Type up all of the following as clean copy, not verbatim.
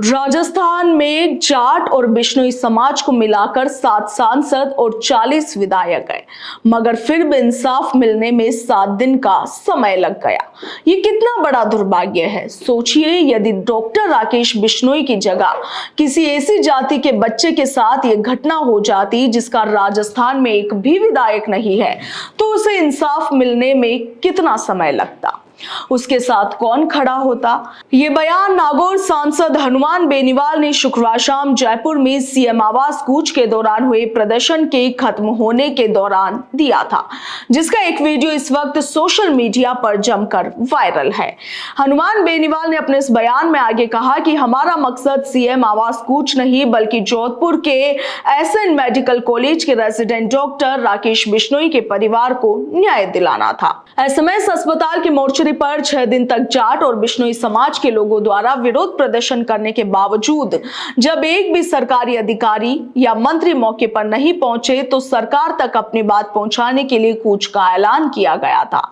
राजस्थान में जाट और बिश्नोई समाज को मिलाकर 7 सांसद और 40 विधायक है, मगर फिर भी इंसाफ मिलने में 7 दिन का समय लग गया। ये कितना बड़ा दुर्भाग्य है। सोचिए, यदि डॉक्टर राकेश बिश्नोई की जगह किसी ऐसी जाति के बच्चे के साथ ये घटना हो जाती जिसका राजस्थान में एक भी विधायक नहीं है, तो उसे इंसाफ मिलने में कितना समय लगता, उसके साथ कौन खड़ा होता। ये बयान नागौर सांसद हनुमान बेनीवाल ने शुक्रवार शाम जयपुर में सीएम आवास कूच के दौरान हुए प्रदर्शन के खत्म होने के दौरान दिया था, जिसका एक वीडियो इस वक्त सोशल मीडिया पर जमकर वायरल है। हनुमान बेनीवाल ने अपने इस बयान में आगे कहा कि हमारा मकसद सीएम आवास कूच नहीं बल्कि जोधपुर के एसएन मेडिकल कॉलेज के रेजिडेंट डॉक्टर राकेश बिश्नोई के परिवार को न्याय दिलाना था। एसएमएस अस्पताल के मोर्चरी पर 6 दिन तक जाट और बिश्नोई समाज के लोगों द्वारा विरोध प्रदर्शन करने के बावजूद जब एक भी सरकारी अधिकारी या मंत्री मौके पर नहीं पहुंचे तो सरकार तक अपनी बात पहुंचाने के लिए कूच का ऐलान किया गया था।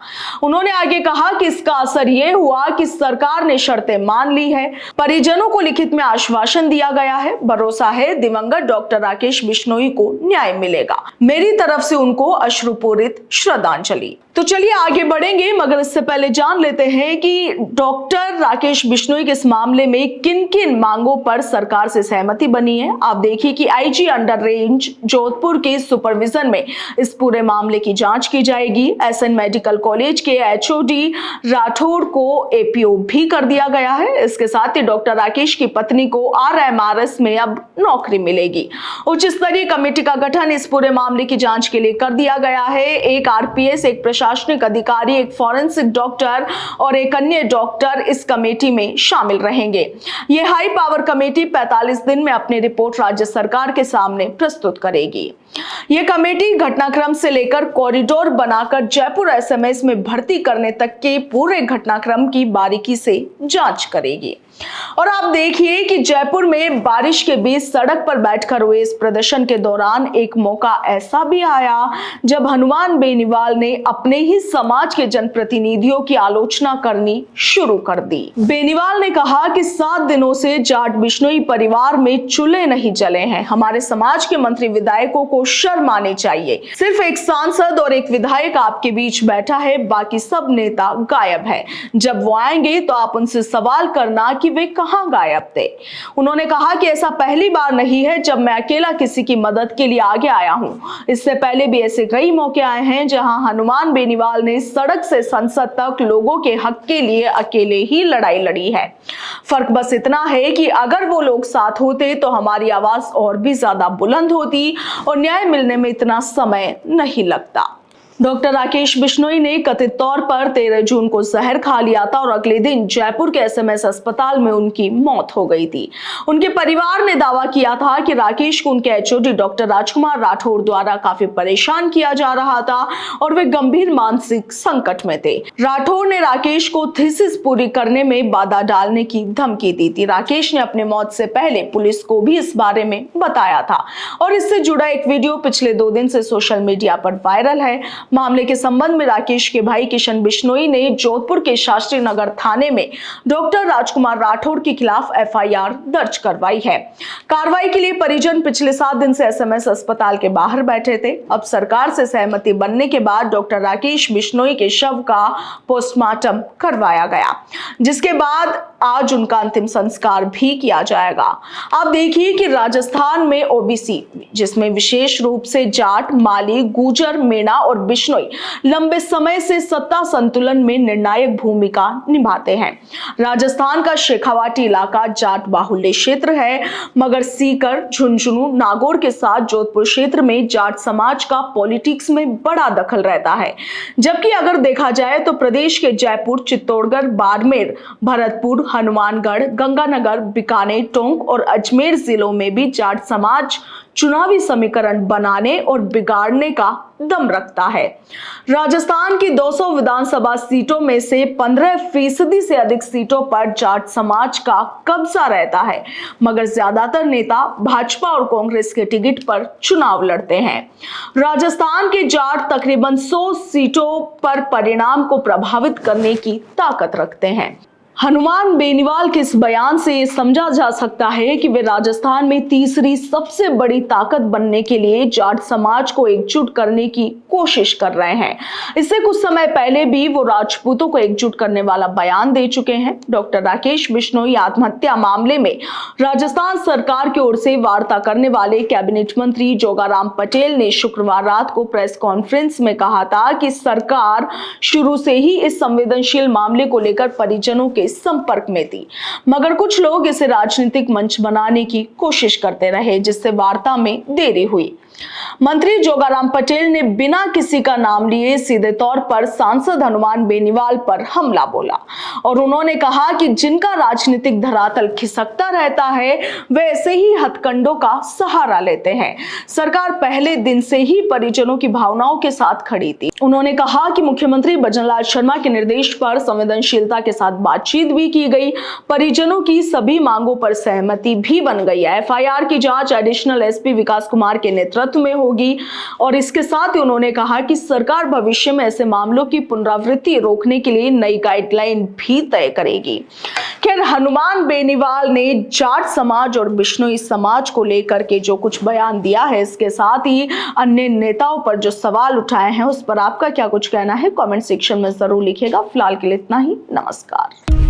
उन्होंने आगे कहा कि इसका असर यह हुआ कि सरकार ने शर्तें मान ली है, परिजनों को लिखित में आश्वासन दिया गया है, भरोसा है दिवंगत डॉक्टर राकेश बिश्नोई को न्याय मिलेगा। मेरी तरफ से उनको अश्रुपूरित श्रद्धांजलि। तो चलिए आगे बढ़ेंगे, मगर इससे पहले जान लेते हैं कि डॉक्टर राकेश बिश्नोई के इस मामले में किन किन मांगों पर सरकार से सहमति बनी है। आप देखिए कि आईजी अंडर रेंज जोधपुर के सुपरविजन में इस पूरे मामले की जांच की जाएगी। एसएन मेडिकल कॉलेज के एचओडी राठौड़ को एपीओ भी कर दिया गया है। इसके साथ ही डॉक्टर राकेश की पत्नी को आरएमआरएस में अब नौकरी मिलेगी। उच्च स्तरीय कमेटी का गठन इस पूरे मामले की जांच के लिए कर दिया गया है। एक आरपीएस, एक प्रशासनिक अधिकारी, एक फॉरेंसिक डॉक्टर और एक अन्य डॉक्टर इस कमेटी में शामिल रहेंगे। यह हाई पावर कमेटी 45 दिन में अपनी रिपोर्ट राज्य सरकार के सामने प्रस्तुत करेगी। यह कमेटी घटनाक्रम से लेकर कॉरिडोर बनाकर जयपुर एसएमएस में भर्ती करने तक के पूरे घटनाक्रम की बारीकी से जांच करेगी। और आप देखिए कि जयपुर में बारिश के बीच सड़क पर बैठकर हुए इस प्रदर्शन के दौरान एक मौका ऐसा भी आया जब हनुमान बेनीवाल ने अपने ही समाज के जनप्रतिनिधियों की आलोचना करनी शुरू कर दी। बेनीवाल ने कहा कि 7 दिनों से जाट बिश्नोई परिवार में चूल्हे नहीं जले हैं। हमारे समाज के मंत्री विधायकों को शर्म आनी चाहिए। सिर्फ एक सांसद और एक विधायक आपके बीच बैठा है, बाकी सब नेता गायब है। जब वो आएंगे तो आप उनसे सवाल करना कि वे कहां गायब थे। उन्होंने कहा कि ऐसा पहली बार नहीं है जब मैं अकेला किसी की मदद के लिए आगे आया हूं। इससे पहले भी ऐसे कई मौके आए हैं जहां हनुमान बेनीवाल ने सड़क से संसद तक लोगों के हक के लिए अकेले ही लड़ाई लड़ी है। फर्क बस इतना है कि अगर वो लोग साथ होते तो हमारी आवाज और भी ज्यादा बुलंद होती और न्याय मिलने में इतना समय नहीं लगता। डॉक्टर राकेश बिश्नोई ने कथित तौर पर 13 जून को जहर खा लिया था और अगले दिन जयपुर के एसएमएस अस्पताल में उनकी मौत हो गई थी। उनके परिवार ने दावा किया था कि राकेश को उनके एचओडी डॉक्टर राजकुमार राठौड़ द्वारा काफी परेशान किया जा रहा था और वे गंभीर मानसिक संकट में थे। राठौड़ ने राकेश को थीसिस पूरी करने में बाधा डालने की धमकी दी थी। राकेश ने अपनी मौत से पहले पुलिस को भी इस बारे में बताया था और इससे जुड़ा एक वीडियो पिछले 2 दिन से सोशल मीडिया पर वायरल है। मामले के संबंध में राकेश के भाई किशन बिश्नोई ने जोधपुर के शास्त्री नगर थाने में डॉक्टर राजकुमार राठौड़ के खिलाफ एफआईआर दर्ज करवाई है। कार्रवाई के लिए परिजन पिछले 7 दिन से एसएमएस अस्पताल के बाहर बैठे थे। अब सरकार से सहमति बनने के बाद डॉक्टर राकेश बिश्नोई के शव का पोस्टमार्टम करवाया गया, जिसके बाद आज उनका अंतिम संस्कार भी किया जाएगा। आप देखिए कि राजस्थान में ओबीसी, जिसमें विशेष रूप से जाट, माली, गुर्जर, मेना और बिश्नोई लंबे समय से सत्ता संतुलन में निर्णायक भूमिका निभाते हैं। राजस्थान का शेखावाटी इलाका जाट बाहुल्य क्षेत्र है, मगर सीकर, झुंझुनू, नागौर के साथ जोधपुर क्षेत्र में जाट समाज का पॉलिटिक्स में बड़ा दखल रहता है। जबकि अगर देखा जाए तो प्रदेश के जयपुर, चित्तौड़गढ़, बाड़मेर, भरतपुर, हनुमानगढ़, गंगानगर, बीकानेर, टोंक और अजमेर जिलों में भी जाट समाज चुनावी समीकरण बनाने और बिगाड़ने का दम रखता है। राजस्थान की 200 विधानसभा सीटों में से 15% से अधिक सीटों पर जाट समाज का कब्जा रहता है, मगर ज्यादातर नेता भाजपा और कांग्रेस के टिकट पर चुनाव लड़ते हैं। राजस्थान के जाट तकरीबन 100 सीटों पर परिणाम को प्रभावित करने की ताकत रखते हैं। हनुमान बेनीवाल के इस बयान से ये समझा जा सकता है कि वे राजस्थान में तीसरी सबसे बड़ी ताकत बनने के लिए जाट समाज को एकजुट करने की कोशिश कर रहे हैं। इससे कुछ समय पहले भी वो राजपूतों को एकजुट करने वाला बयान दे चुके हैं। डॉक्टर राकेश बिश्नोई आत्महत्या मामले में राजस्थान सरकार की ओर से वार्ता करने वाले कैबिनेट मंत्री जोगाराम पटेल ने शुक्रवार रात को प्रेस कॉन्फ्रेंस में कहा था कि सरकार शुरू से ही इस संवेदनशील मामले को लेकर परिजनों के संपर्क में थी, मगर कुछ लोग इसे राजनीतिक मंच बनाने की कोशिश करते रहे, जिससे वार्ता में देरी हुई। मंत्री जोगाराम पटेल ने बिना किसी का नाम लिए सीधे तौर पर सांसद हनुमान बेनीवाल पर हमला बोला और उन्होंने कहा कि जिनका राजनीतिक धरातल खिसकता रहता है वे ऐसे ही हथकंडों का सहारा लेते हैं। सरकार पहले दिन से ही परिजनों की भावनाओं के साथ खड़ी थी। उन्होंने कहा कि मुख्यमंत्री भजनलाल शर्मा के निर्देश पर संवेदनशीलता के साथ बातचीत भी की गई, परिजनों की सभी मांगों पर सहमति भी बन गई है। एफआईआर की जांच एडिशनल एसपी विकास कुमार के नेतृत्व में होगी और इसके साथ ही उन्होंने कहा कि सरकार भविष्य में ऐसे मामलों की पुनरावृत्ति रोकने के लिए नई गाइडलाइन भी तय करेगी। खैर, हनुमान बेनीवाल ने जाट समाज और बिश्नोई समाज को लेकर के जो कुछ बयान दिया है, इसके साथ ही अन्य नेताओं पर जो सवाल उठाए हैं, उस पर आपका क्या कुछ कहना है कमेंट सेक्शन में जरूर लिखिएगा। फिलहाल के लिए इतना ही। नमस्कार।